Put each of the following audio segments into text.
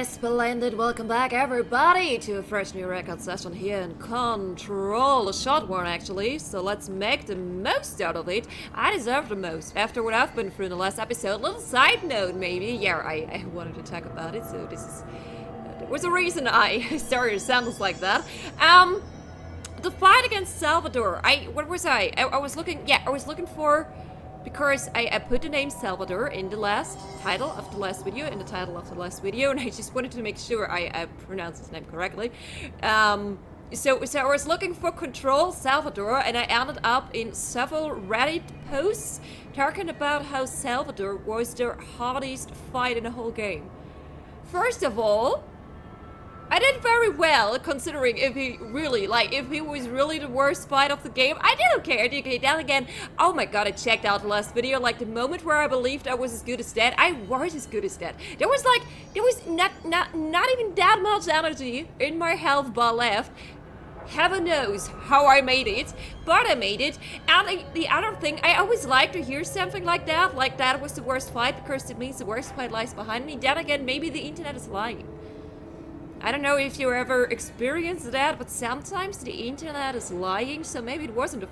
Splendid, welcome back everybody to a fresh new record session here in Control. A short one actually, so let's make the most out of it. I deserve the most after what I've been through in the last episode. Little side note maybe, yeah, I wanted to talk about it, so this is... there was a reason I started sentence like that. The fight against Salvador, what was I? I was looking for... because I put the name Salvador in the last title of the last video, and I just wanted to make sure I pronounced his name correctly. So I was looking for Control Salvador, and I ended up in several Reddit posts talking about how Salvador was the hardest fight in the whole game. First of all, I did very well, considering if he was really the worst fight of the game. I did okay. Then again, oh my god, I checked out the last video, like the moment where I believed I was as good as that, I was as good as that. There was not even that much energy in my health bar left. Heaven knows how I made it, but I made it. And the other thing, I always like to hear something like that was the worst fight, because it means the worst fight lies behind me. Then again, maybe the internet is lying. I don't know if you ever experienced that, but sometimes the internet is lying, so maybe it wasn't the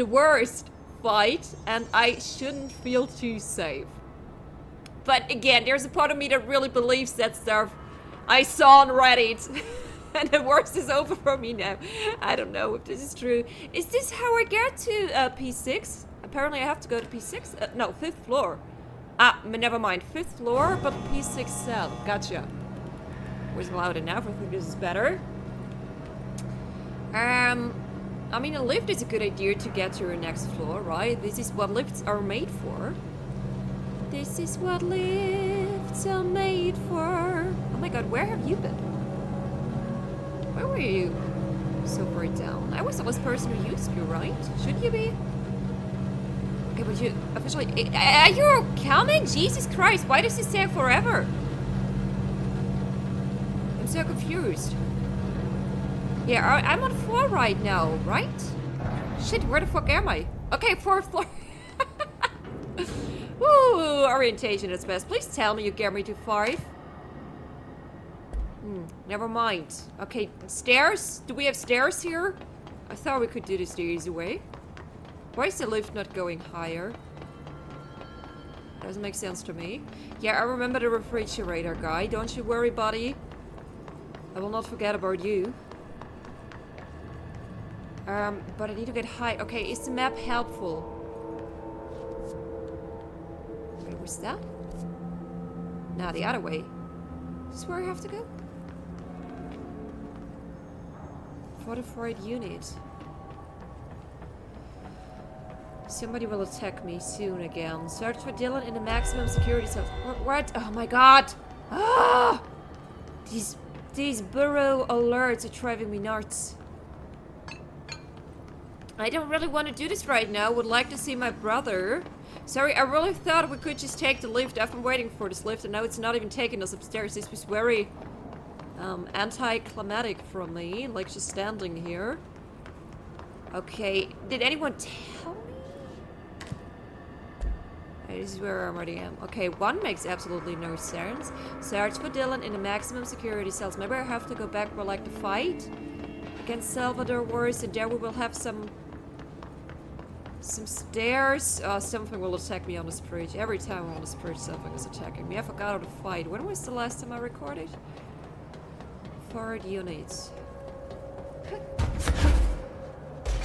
worst fight, and I shouldn't feel too safe. But again, there's a part of me that really believes that stuff I saw on Reddit, and the worst is over for me now. I don't know if this is true. Is this how I get to P6? Apparently I have to go to P6? No, 5th floor. Never mind, 5th floor, but P6 cell. Gotcha. Wasn't loud enough. I think this is better. I mean, a lift is a good idea to get to your next floor, right? This is what lifts are made for. This is what lifts are made for. Oh my god, where have you been? Where were you so far down? I was the last person who used you, right? Should you be? Okay, but you officially... Are you coming? Jesus Christ, why does this take forever? I'm so confused. Yeah, I'm on 4 right now, right? Shit, where the fuck am I? Okay, 4th floor. Woo, orientation is best. Please tell me you get me to 5. Never mind. Okay, stairs? Do we have stairs here? I thought we could do this the easy way. Why is the lift not going higher? Doesn't make sense to me. Yeah, I remember the refrigerator guy. Don't you worry, buddy. I will not forget about you. But I need to get high. Okay, is the map helpful? Wait, what's that? Nah, the other way. Is this where I have to go? Fortified unit. Somebody will attack me soon again. Search for Dylan in the maximum security cell. What? Oh my god! Ah! These burrow alerts are driving me nuts. I don't really want to do this right now. Would like to see my brother. Sorry, I really thought we could just take the lift. I've been waiting for this lift, and now it's not even taking us upstairs. This was very anticlimactic from me, like just standing here. Okay, did anyone tell me? This is where I already am. Okay, 1 makes absolutely no sense. Search for Dylan in the maximum security cells. Maybe I have to go back for like the fight against Salvador Wars, and there we will have some stairs. Something will attack me on this bridge. Every time I'm on this bridge, something is attacking me. I forgot how to fight. When was the last time I recorded? Forward units.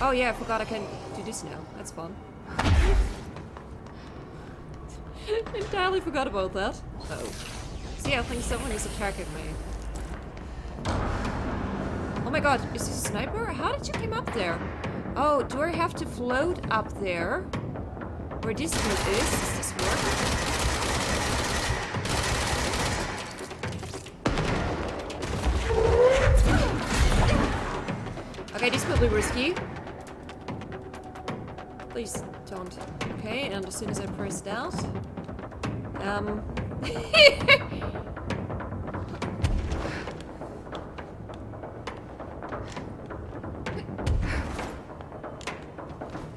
Oh yeah, I forgot I can do this now. That's fun. Entirely forgot about that. Oh. See, I think someone is attacking me. Oh my god, is this a sniper? How did you come up there? Oh, do I have to float up there? Where this dude is? Does this work? Okay, this will be risky. Please don't. Okay, and as soon as I press that...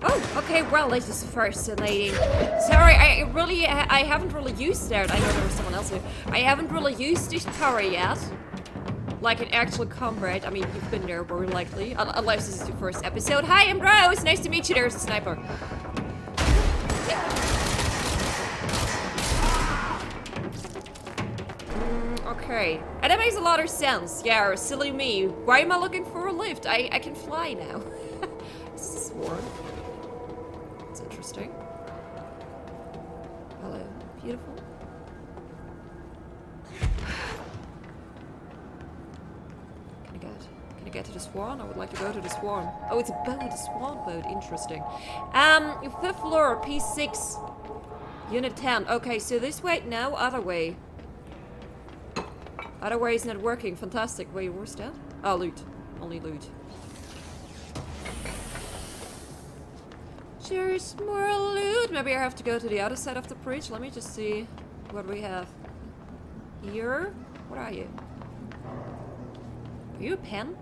Oh, okay, well, this is fascinating. Sorry, I haven't really used that. I know there was someone else here. I haven't really used this power yet. Like in actual combat. I mean, you've been there more likely. Unless this is your first episode. Hi, I'm Rose. Nice to meet you. There's a sniper. Okay. And that makes a lot of sense. Yeah, silly me. Why am I looking for a lift? I can fly now. This is warm. It's interesting. Hello. Beautiful. Can I get to the swan? I would like to go to the swan. Oh, it's a boat, a swan boat. Interesting. 5th floor, P6. Unit 10. Okay, so this way, no, other way. Other way is not working. Fantastic. Wait, where's that? Oh, loot. Only loot. There's more loot. Maybe I have to go to the other side of the bridge. Let me just see what we have here. What are you? Are you a pen?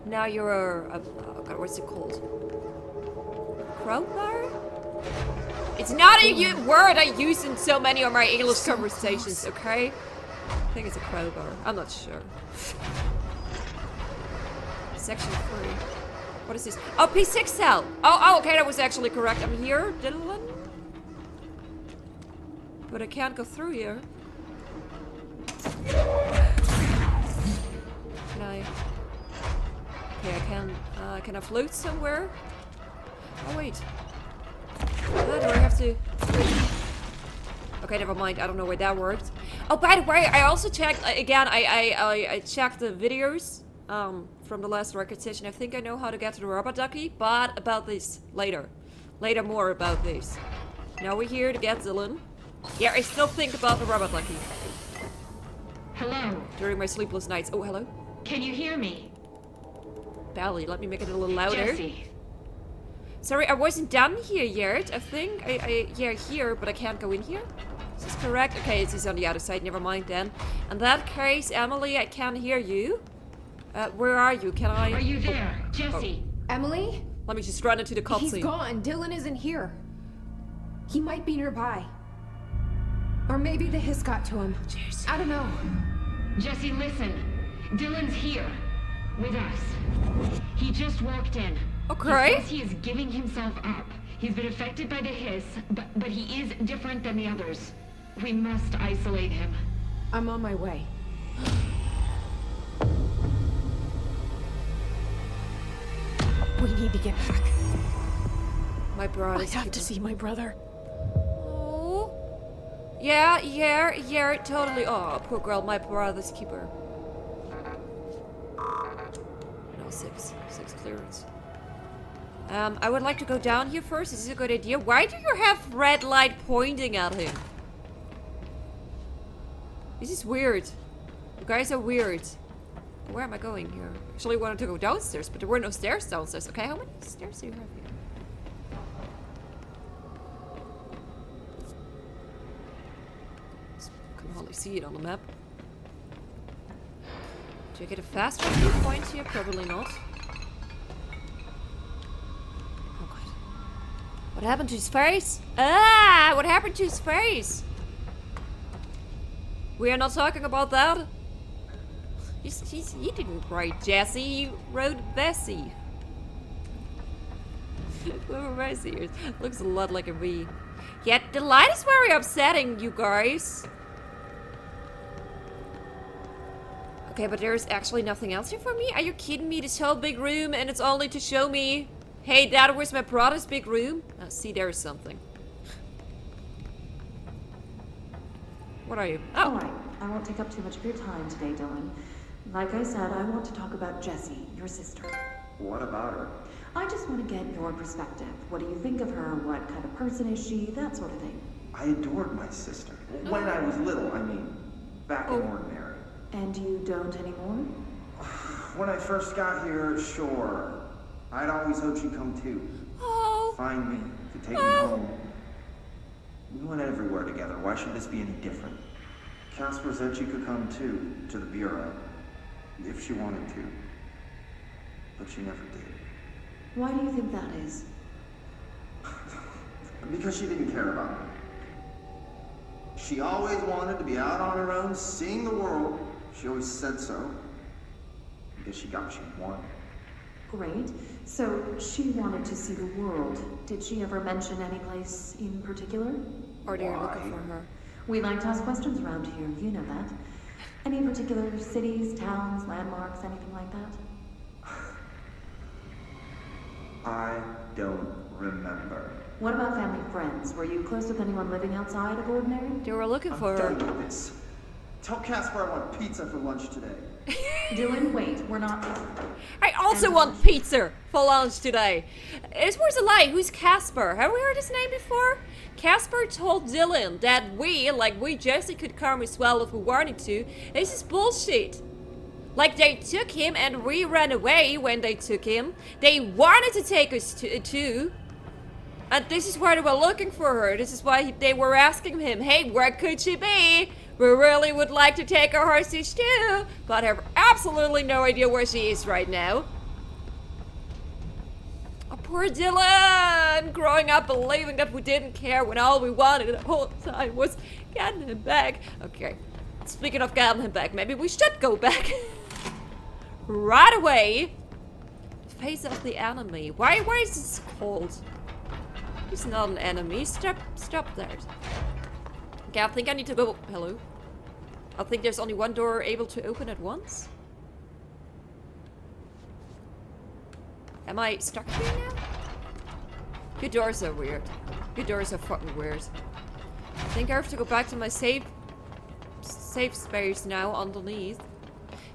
Now you're a oh god, what's it called? Crowbar? It's not a word I use in so many of my English conversations, okay? I think it's a crowbar. I'm not sure. Section 3. What is this? Oh, P6 cell! Oh, okay, that was actually correct. I'm here, Dylan. But I can't go through here. Can I? Okay, I can. Can I float somewhere? Oh wait. Do I have to? Okay, never mind. I don't know where that worked. Oh, by the way, I also checked again. I checked the videos from the last record session. I think I know how to get to the rubber ducky, but about this later. Later, more about this. Now we're here to get Dylan. Yeah, I still think about the rubber ducky. Hello. During my sleepless nights. Oh, hello. Can you hear me? Barely. Let me make it a little louder. Jesse. Sorry, I wasn't done here yet. I think yeah, here, but I can't go in here. Is this correct? Okay, it's on the other side. Never mind then. In that case, Emily, I can't hear you. Where are you? Can I? Are you there, Jesse? Emily? Let me just run into the cutscene. He's gone. Dylan isn't here. He might be nearby. Or maybe the hiss got to him. Jeez. I don't know. Jesse, listen. Dylan's here. With us. He just walked in. Okay. He says he is giving himself up. He's been affected by the hiss, but he is different than the others. We must isolate him. I'm on my way. We need to get back. My brother. I have to see my brother. Oh. Yeah, totally. Oh, poor girl, my brother's keeper. No, six clearance. I would like to go down here first. Is this a good idea? Why do you have red light pointing at him? This is weird. You guys are weird. Where am I going here? Actually, I wanted to go downstairs, but there were no stairs downstairs. Okay, how many stairs do you have here? Can hardly see it on the map. Do I get a fast rescue point here? Probably not. Oh god. What happened to his face? Ah! What happened to his face? We are not talking about that. He didn't write Jesse, he wrote Bessie. Bessie. Looks a lot like a V. Yet the light is very upsetting, you guys. Okay, but there's actually nothing else here for me? Are you kidding me? This whole big room and it's only to show me, hey, that was my brother's big room? See, there is something. What are you? Oh. Alright, I won't take up too much of your time today, Dylan. Like I said, I want to talk about Jessie, your sister. What about her? I just want to get your perspective. What do you think of her? What kind of person is she? That sort of thing. I adored my sister. When I was little, I mean, back in ordinary. And you don't anymore? When I first got here, sure. I'd always hoped she'd come too. Oh. Find me, to take me home. We went everywhere together. Why should this be any different? Casper said she could come too, to the Bureau. If she wanted to. But she never did. Why do you think that is? Because she didn't care about me. She always wanted to be out on her own, seeing the world. She always said so. I guess she got what she wanted. Great. So she wanted to see the world. Did she ever mention any place in particular? Or they're looking for her. We like to ask questions around here, you know that. Any particular cities, towns, landmarks, anything like that? I don't remember. What about family friends? Were you close with anyone living outside of ordinary? They were looking I'm for done her. with this. Tell Casper I want pizza for lunch today. Dylan, wait, we're not... I also want pizza for lunch today. It was a lie. Who's Casper? Have we heard his name before? Casper told Dylan that we Jesse could come as well if we wanted to. This is bullshit. Like, they took him and we ran away when they took him. They wanted to take us too. And this is why they were looking for her. This is why they were asking him, hey, where could she be? We really would like to take her hostage too, but have absolutely no idea where she is right now. Oh, poor Dylan! Growing up believing that we didn't care when all we wanted the whole time was getting him back. Okay, speaking of getting him back, maybe we should go back. Right away. Face of the enemy. Why is this called? He's not an enemy. Stop that. Okay, I think I need to go... Hello? I think there's only one door able to open at once. Am I stuck here now? Your doors are weird. Your doors are fucking weird. I think I have to go back to my safe space now underneath.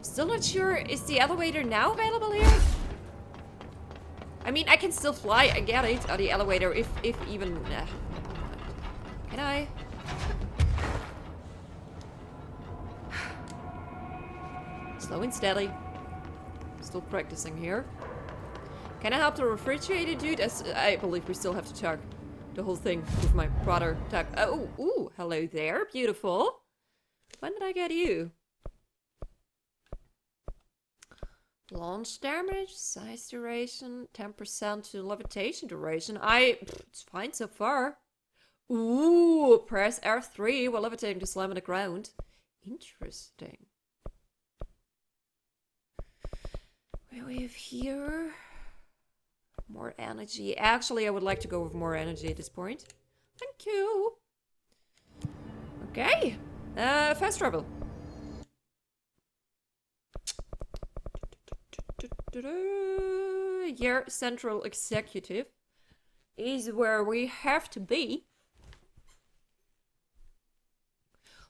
Still not sure. Is the elevator now available here? I mean, I can still fly. I get it. Or the elevator, if even... Can I? Slow and steady. Still practicing here. Can I help the refrigerator dude? As I believe we still have to talk the whole thing with my brother. Talk. Oh, ooh, hello there. Beautiful. When did I get you? Launch damage, size duration, 10% to levitation duration. It's fine so far. Ooh, press R3 while levitating to slam on the ground. Interesting. What do we have here? More energy. Actually, I would like to go with more energy at this point. Thank you. Okay. Fast travel. Your central executive is where we have to be.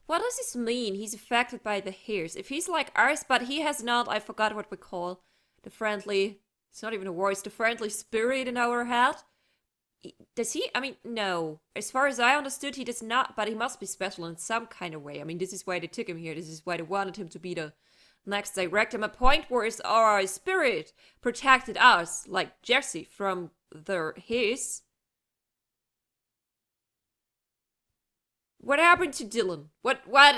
What does this mean? He's affected by the hairs. If he's like ours, but he has not, I forgot what we call the friendly, it's not even a voice, the friendly spirit in our head. Does he? I mean, no. As far as I understood, he does not, but he must be special in some kind of way. I mean, this is why they took him here. This is why they wanted him to be the next director. My point was our spirit protected us, like Jesse, from his. What happened to Dylan?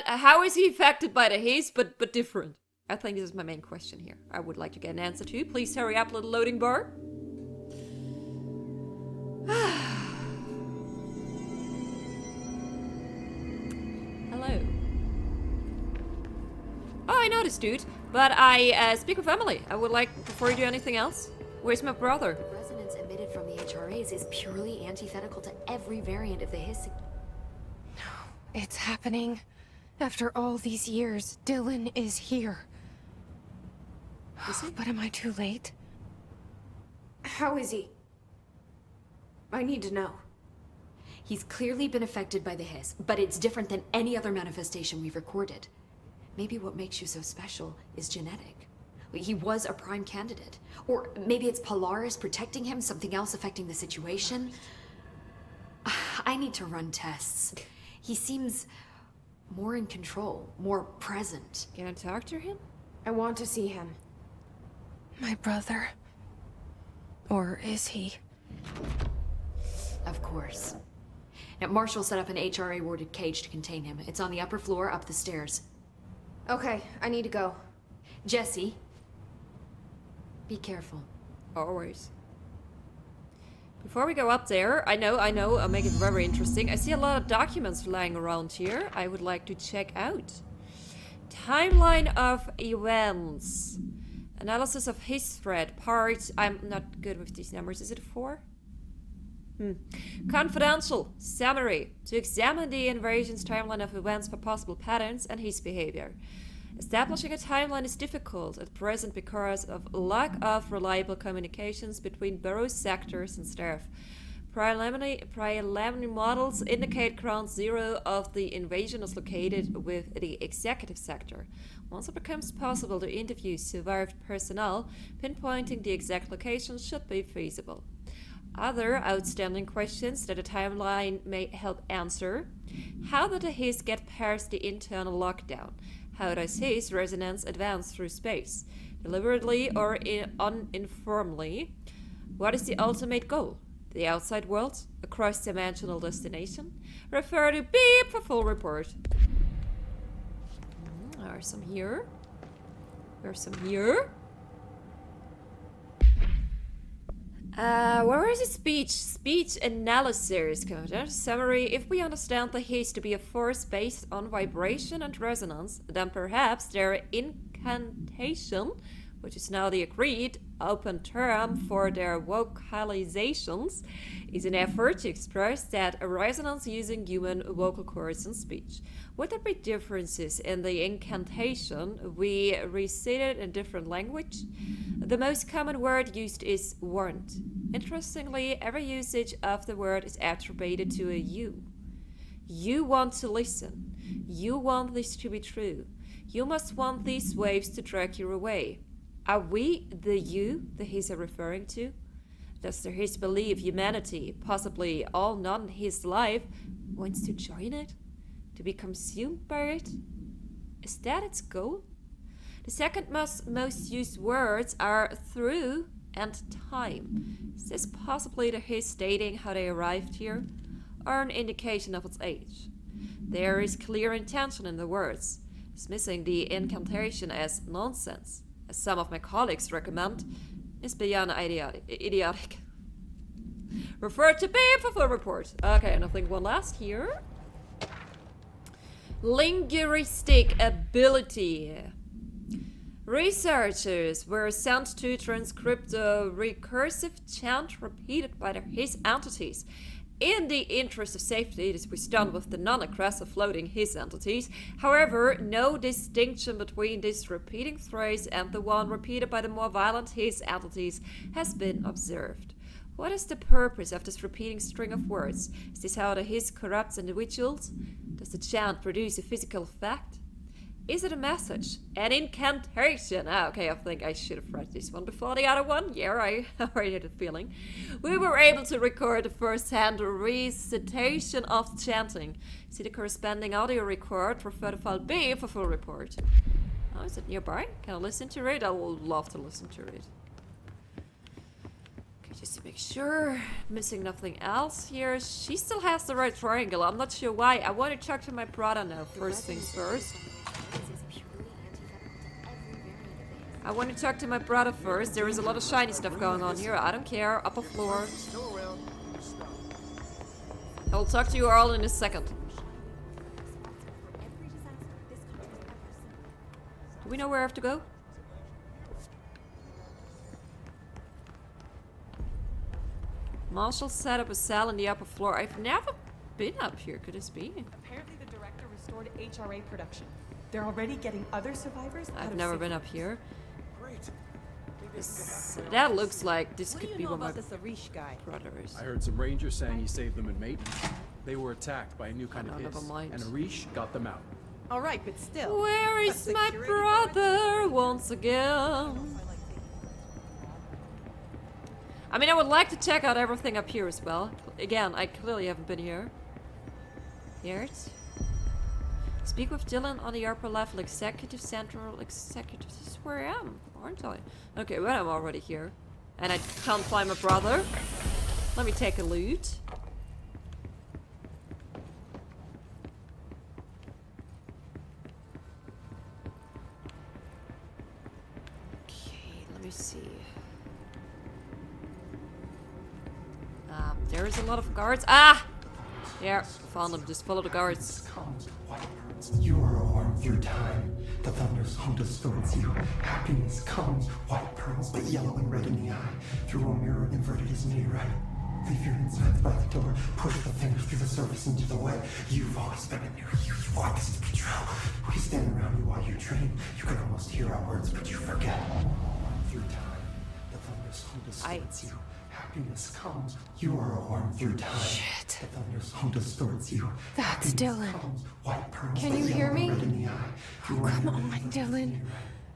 How is he affected by the haze, but different? I think this is my main question here. I would like to get an answer to. Please hurry up, little loading bar. Hello. Oh, I know this dude, but I speak with Emily. I would like, before you do anything else, where's my brother? The resonance emitted from the HRAs is purely antithetical to every variant of the hissing. It's happening. After all these years, Dylan is here. Is he? But am I too late? How is he? I need to know. He's clearly been affected by the hiss, but it's different than any other manifestation we've recorded. Maybe what makes you so special is genetic. He was a prime candidate. Or maybe it's Polaris protecting him, something else affecting the situation. I need to run tests. He seems more in control, more present. Can I talk to him? I want to see him. My brother. Or is he? Of course. Now, Marshall set up an HRA-warded cage to contain him. It's on the upper floor, up the stairs. Okay, I need to go. Jesse, be careful. Always. Before we go up there, I know, I'll make it very interesting. I see a lot of documents lying around here I would like to check out. Timeline of events. Analysis of his thread. Part. I'm not good with these numbers. Is it 4? Confidential. Summary. To examine the invasion's timeline of events for possible patterns and his behavior. Establishing a timeline is difficult at present because of lack of reliable communications between Burrow sectors and staff. Preliminary models indicate ground zero of the invasion is located with the executive sector. Once it becomes possible to interview survived personnel, pinpointing the exact location should be feasible. Other outstanding questions that a timeline may help answer. How did the Hiss get past the internal lockdown? How does his resonance advance through space? Deliberately or uninformally? What is the ultimate goal? The outside world? A cross-dimensional destination? Refer to beep for full report. There's some here. There's some here. Where is the speech? Speech analysis. Summary. If we understand the Hiss to be a force based on vibration and resonance, then perhaps their incantation, which is now the agreed open term for their vocalizations, is an effort to express that resonance using human vocal cords and speech. Would there be differences in the incantation we recited in different language? The most common word used is warrant. Interestingly, every usage of the word is attributed to a you. You want to listen. You want this to be true. You must want these waves to drag you away. Are we the you the Hiss are referring to? Does the Hiss believe humanity, possibly all non-Hiss life, wants to join it? To be consumed by it? Is that its goal? The second most used words are through and time. Is this possibly the Hiss stating how they arrived here? Or an indication of its age? There is clear intention in the words, dismissing the incantation as nonsense, as some of my colleagues recommend, is beyond idiotic. Refer to beep for full report. Okay, and I think one last here. Linguistic ability. Researchers were sent to transcript a recursive chant repeated by the Hiss entities. In the interest of safety, this was done with the non-aggressive floating Hiss entities. However, no distinction between this repeating phrase and the one repeated by the more violent Hiss entities has been observed. What is the purpose of this repeating string of words? Is this how the Hiss corrupts individuals? Does the chant produce a physical effect? Is it a message? An incantation? Okay, I think I should have read this one before the other one. Yeah, I already had a feeling. We were able to record the first-hand recitation of the chanting. See the corresponding audio record. Refer to file B for full report. Oh, is it nearby? Can I listen to it? I would love to listen to it. Okay, just to make sure. Missing nothing else here. She still has the right triangle. I'm not sure why. I want to talk to my brother now. First things first. I want to talk to my brother first. There is a lot of shiny stuff going on here. I don't care. Upper floor. I'll talk to you all in a second. Do we know where I have to go? Marshall set up a cell in the upper floor. I've never been up here. Could this be? Apparently the director restored HRA production. They're already getting other survivors out I've of never sick. been up here. That looks like this could be where my brother is. I heard some rangers saying he saved them in maintenance. They were attacked by a new kind of never hiss, mind. and Arish got them out. All right, but still. Where is my brother once again? I mean, I would like to check out everything up here as well. Again, I clearly haven't been here. Here. Speak with Dylan on the upper level, executive, central, executive. This is where I am, aren't I? Okay, well, I'm already here. And I can't find my brother. Let me take a loot. Okay, let me see. There's a lot of guards. Ah! Yeah, found them. Just follow the guards. Comes white pearls. You are a worm through time. The thunder's home distorts you. Happiness comes, white pearls, but yellow and red in the eye. Through a mirror inverted is me right. Leave your insides by the door. Push the fingers through the surface into the wet. You've always been in your you want this to be true. We stand around you while you dream. You can almost hear our words, but you forget. Through time, the thunder's home distorts you. Happiness comes. You are a worm through time. Shit. The thunder's home distorts you. That's Dylan. Comes, white pearls, Can but you hear yellow me? and red in the eye. Oh, come on, Dylan.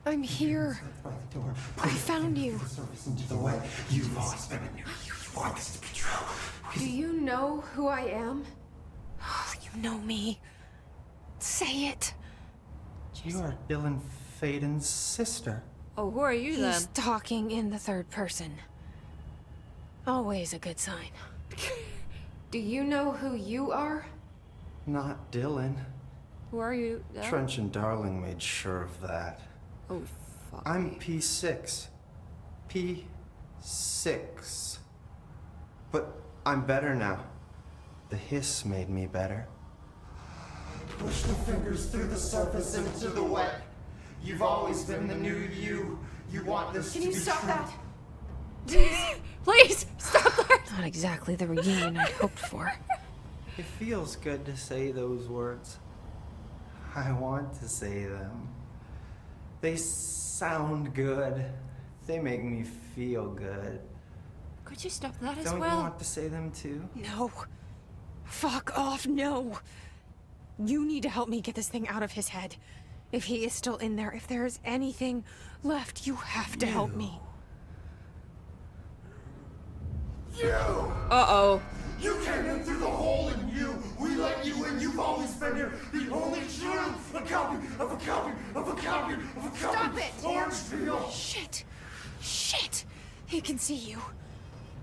I'm here. By the door. I found you. The surface into the wet. You've always been in your you want this to be true. Do you know who I am? You know me. Say it. You are Dylan Faden's sister. Oh, who are you then? He's talking in the third person. Always a good sign. Do you know who you are? Not Dylan. Who are you then? Trench and Darling made sure of that. Oh, fuck. I'm P6. P6. But I'm better now. The hiss made me better. Push the fingers through the surface into the wet. You've always been the new you. You want this Can to you be stop true. that? Please, stop that! Not exactly the reunion I'd hoped for. It feels good to say those words. I want to say them. They sound good. They make me feel good. Could you stop that as Don't well? you want to say them too? No. Fuck off, no. You need to help me get this thing out of his head. If he is still in there, if there is anything left, you have to help me. You! Uh-oh. You came in through the hole in you! We let you in, you've always been here! The only truth! A copy of a copy of a copy of a copy! Stop it! Orange peel! Shit. Shit. He can see you.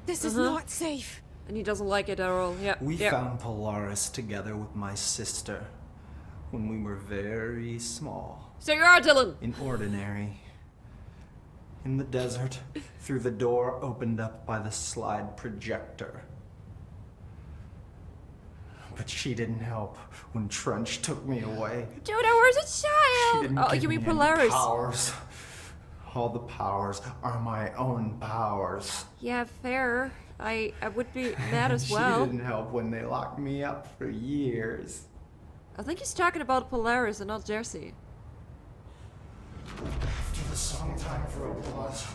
This is not safe. And he doesn't like it at all. Yeah. We yeah. found Polaris together with my sister when we were very small. So you are Dylan. In ordinary. In the desert, through the door opened up by the slide projector. But she didn't help when Trench took me away. Dude, I was a She child. didn't Oh, give you me mean any Polaris? powers. All the powers are my own powers. Yeah, fair. I would be mad as She well. didn't help when they locked me up for years. I think he's talking about Polaris and not Jersey. After the song time for applause,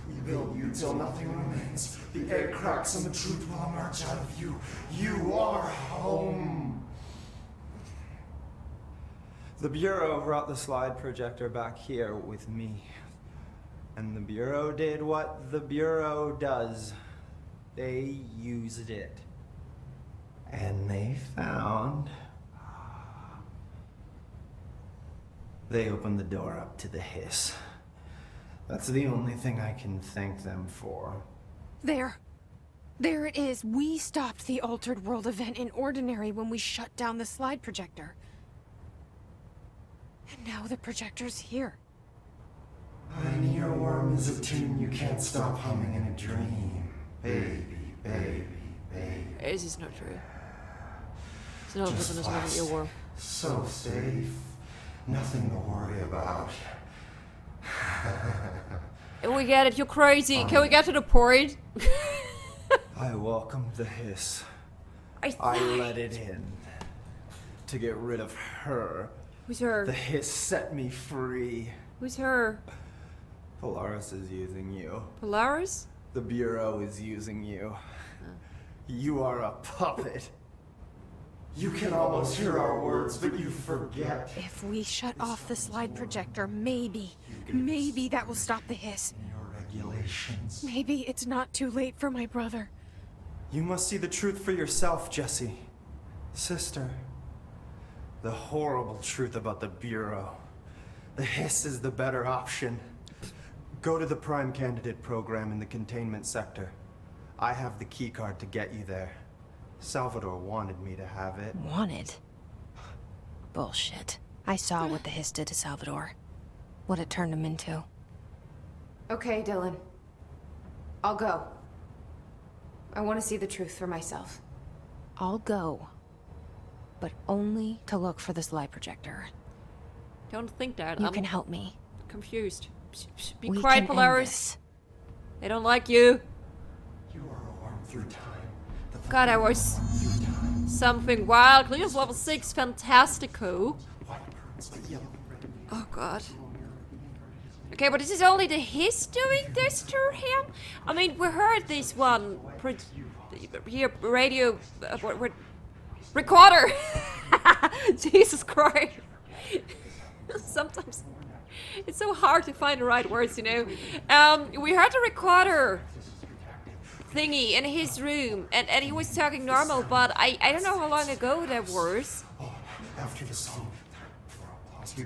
we build you till nothing remains. The air cracks and the truth will emerge out of you. You are home. The Bureau brought the slide projector back here with me. And the Bureau did what the Bureau does. They used it. And they found... They opened the door up to the hiss. That's the only thing I can thank them for. There. There it is. We stopped the Altered World event in Ordinary when we shut down the slide projector. And now the projector's here. An earworm is a tune you can't stop humming in a dream. Baby, baby, baby. This is not true. It's not Just even an last. earworm. So safe. Nothing to worry about. We get it, you're crazy. Can we get to the point? I welcomed the hiss. I I let it in. To get rid of her. Who's her? The hiss set me free. Who's her? Polaris is using you. Polaris? The Bureau is using you. You are a puppet. You can almost hear our words, but you forget. If we shut off the slide projector, maybe that will stop the hiss. Your regulations. Maybe it's not too late for my brother. You must see the truth for yourself, Jesse. Sister. The horrible truth about the Bureau. The hiss is the better option. Go to the Prime Candidate program in the Containment sector. I have the keycard to get you there. Salvador wanted me to have it. Wanted? Bullshit. I saw what the hiss did to Salvador. What it turned him into. Okay, Dylan. I'll go. I want to see the truth for myself. I'll go. But only to look for this lie projector. Don't think that. You I'm can help me. confused. Be We quiet, can end Polaris. this. They don't like you. You are a worm through time. The God, that was through time. something wild. Clear's level 6, fantastico. White pearls, but yellow and red in the eye. Oh god. Okay, but this is only the his doing this to him? I mean, we heard this one here radio recorder. Jesus Christ. Sometimes it's so hard to find the right words, you know. We heard the recorder thingy in his room, and he was talking normal, but I don't know how long ago that was. Oh, after the song.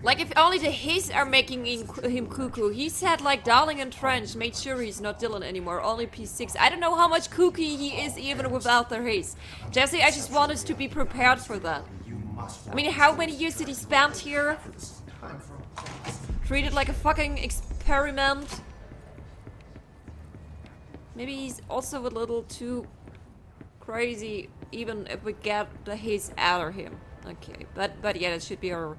Like, if only the his are making him cuckoo. He said, like, Darling and Trench made sure he's not Dylan anymore, only P6. I don't know how much kooky he is even without the his. Jesse, I just want us to be prepared for that. I mean, how many years did he spend here? Treated like a fucking experiment. Maybe he's also a little too crazy, even if we get the his out of him. Okay, but yeah, that should be our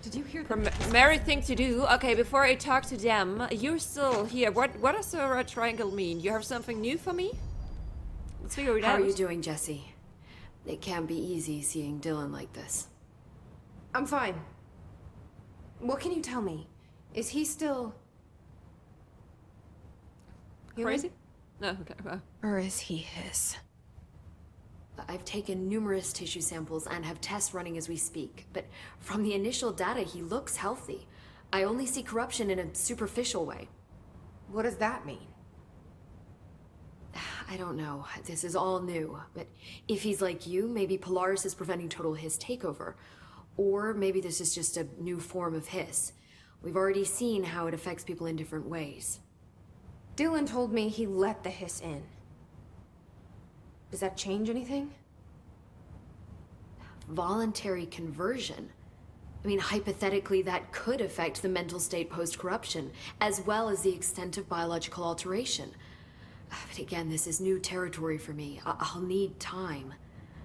Did you hear primary thing to do. Okay, before I talk to them, you're still here. What does the red triangle mean? You have something new for me? Let's figure it out. How are you doing, Jesse? It can't be easy seeing Dylan like this. I'm fine. What can you tell me? Is he still... human? Crazy? No, okay. Well. Or is he his? I've taken numerous tissue samples and have tests running as we speak, but from the initial data, he looks healthy. I only see corruption in a superficial way. What does that mean? I don't know. This is all new, but if he's like you, maybe Polaris is preventing total Hiss takeover. Or maybe this is just a new form of Hiss. We've already seen how it affects people in different ways. Dylan told me he let the hiss in. Does that change anything? Voluntary conversion. I mean, hypothetically, that could affect the mental state post-corruption, as well as the extent of biological alteration. But again, this is new territory for me. I'll need time.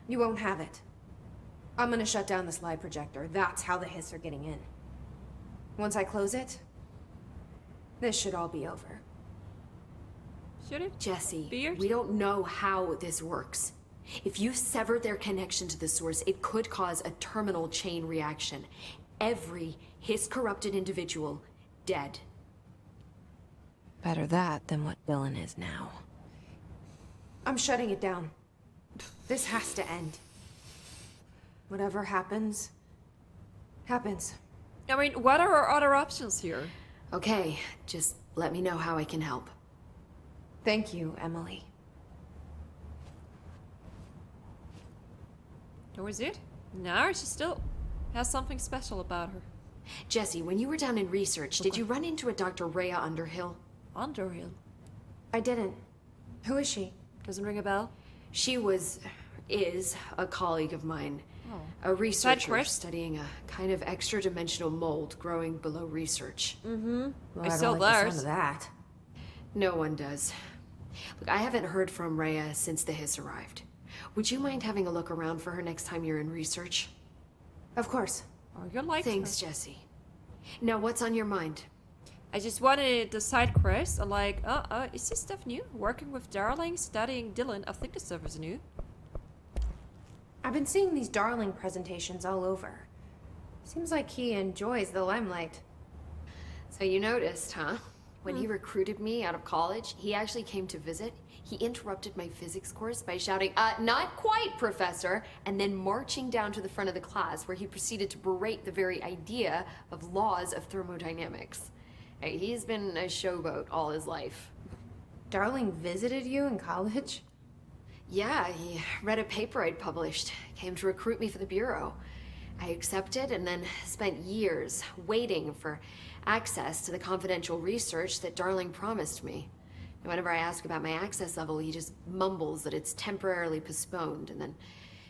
You won't have it. I'm gonna shut down this lie projector. That's how the hiss are getting in. Once I close it, this should all be over. Should it? Jesse, Beard? we don't know how this works. If you sever their connection to the source, it could cause a terminal chain reaction. Every Hiss-corrupted individual dead. Better that than what Dylan is now. I'm shutting it down. This has to end. Whatever happens, happens. I mean, what are our other options here? Okay, just let me know how I can help. Thank you, Emily. That was it? No, she still has something special about her. Jesse, when you were down in research, did you run into a Dr. Rhea Underhill? Underhill. I didn't. Who is she? Doesn't ring a bell? She is a colleague of mine. Oh. A researcher quest? studying a kind of extra-dimensional mold growing below research. Well, I don't saw like the sound theirs. of that. No one does. Look, I haven't heard from Rhea since the Hiss arrived. Would you mind having a look around for her next time you're in research? Of course. Oh, you like Thanks, her. Jesse. Now, what's on your mind? I just wanted the side quest. I'm like, is this stuff new? Working with Darling, studying Dylan. I think this stuff is new. I've been seeing these Darling presentations all over. Seems like he enjoys the limelight. So you noticed, huh? When he recruited me out of college, he actually came to visit. He interrupted my physics course by shouting, not quite, Professor, and then marching down to the front of the class where he proceeded to berate the very idea of laws of thermodynamics. Hey, he's been a showboat all his life. Darling visited you in college? Yeah, he read a paper I'd published, came to recruit me for the Bureau. I accepted and then spent years waiting for access to the confidential research that Darling promised me. And whenever I ask about my access level, he just mumbles that it's temporarily postponed and then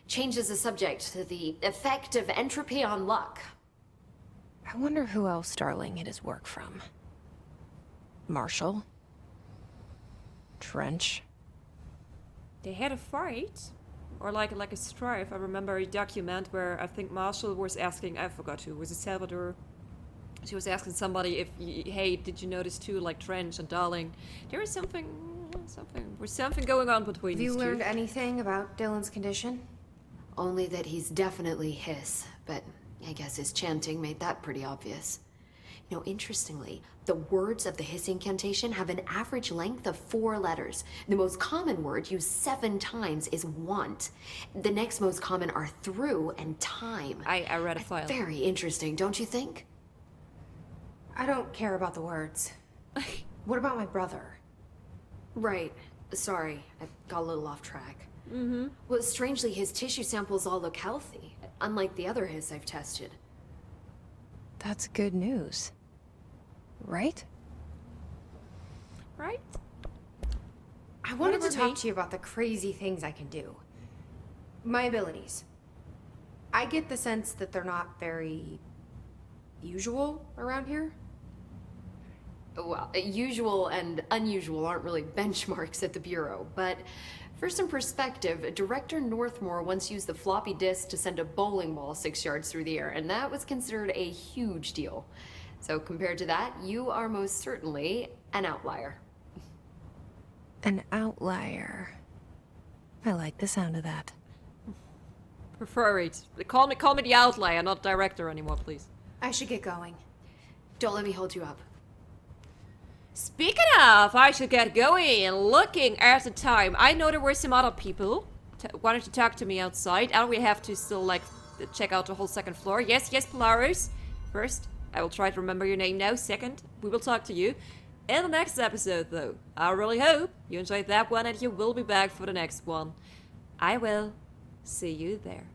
changes the subject to the effect of entropy on luck. I wonder who else Darling hid his work from. Marshall? Trench? They had a fight? Or like a strife. I remember a document where I think Marshall was asking, I forgot who, was it Salvador? She was asking somebody if, hey, did you notice too, like Trench and Darling? There is something going on between Have these you two. learned anything about Dylan's condition? Only that he's definitely hiss, but I guess his chanting made that pretty obvious. You know, interestingly, the words of the hiss incantation have an average length of 4 letters. The most common word used 7 times is want. The next most common are through and time. I read a file. Very interesting, don't you think? I don't care about the words. What about my brother? Right. Sorry, I got a little off track. Well, strangely, his tissue samples all look healthy, unlike the other hiss I've tested. That's good news. Right? Right? I wanted to Whatever, talk mate. to you about the crazy things I can do. My abilities. I get the sense that they're not very usual around here. Well, usual and unusual aren't really benchmarks at the Bureau, but for some perspective, Director Northmore once used the floppy disk to send a bowling ball 6 yards through the air, and that was considered a huge deal. So compared to that, you are most certainly an outlier. An outlier. I like the sound of that. Prefer it. Call me the outlier, not director anymore, please. I should get going. Don't let me hold you up. Speaking of, I should get going and looking at the time. I know there were some other people wanted to talk to me outside, and we have to still, like, check out the whole second floor. Yes, Polaris. First, I will try to remember your name now. Second, we will talk to you in the next episode, though. I really hope you enjoyed that one and you will be back for the next one. I will see you there.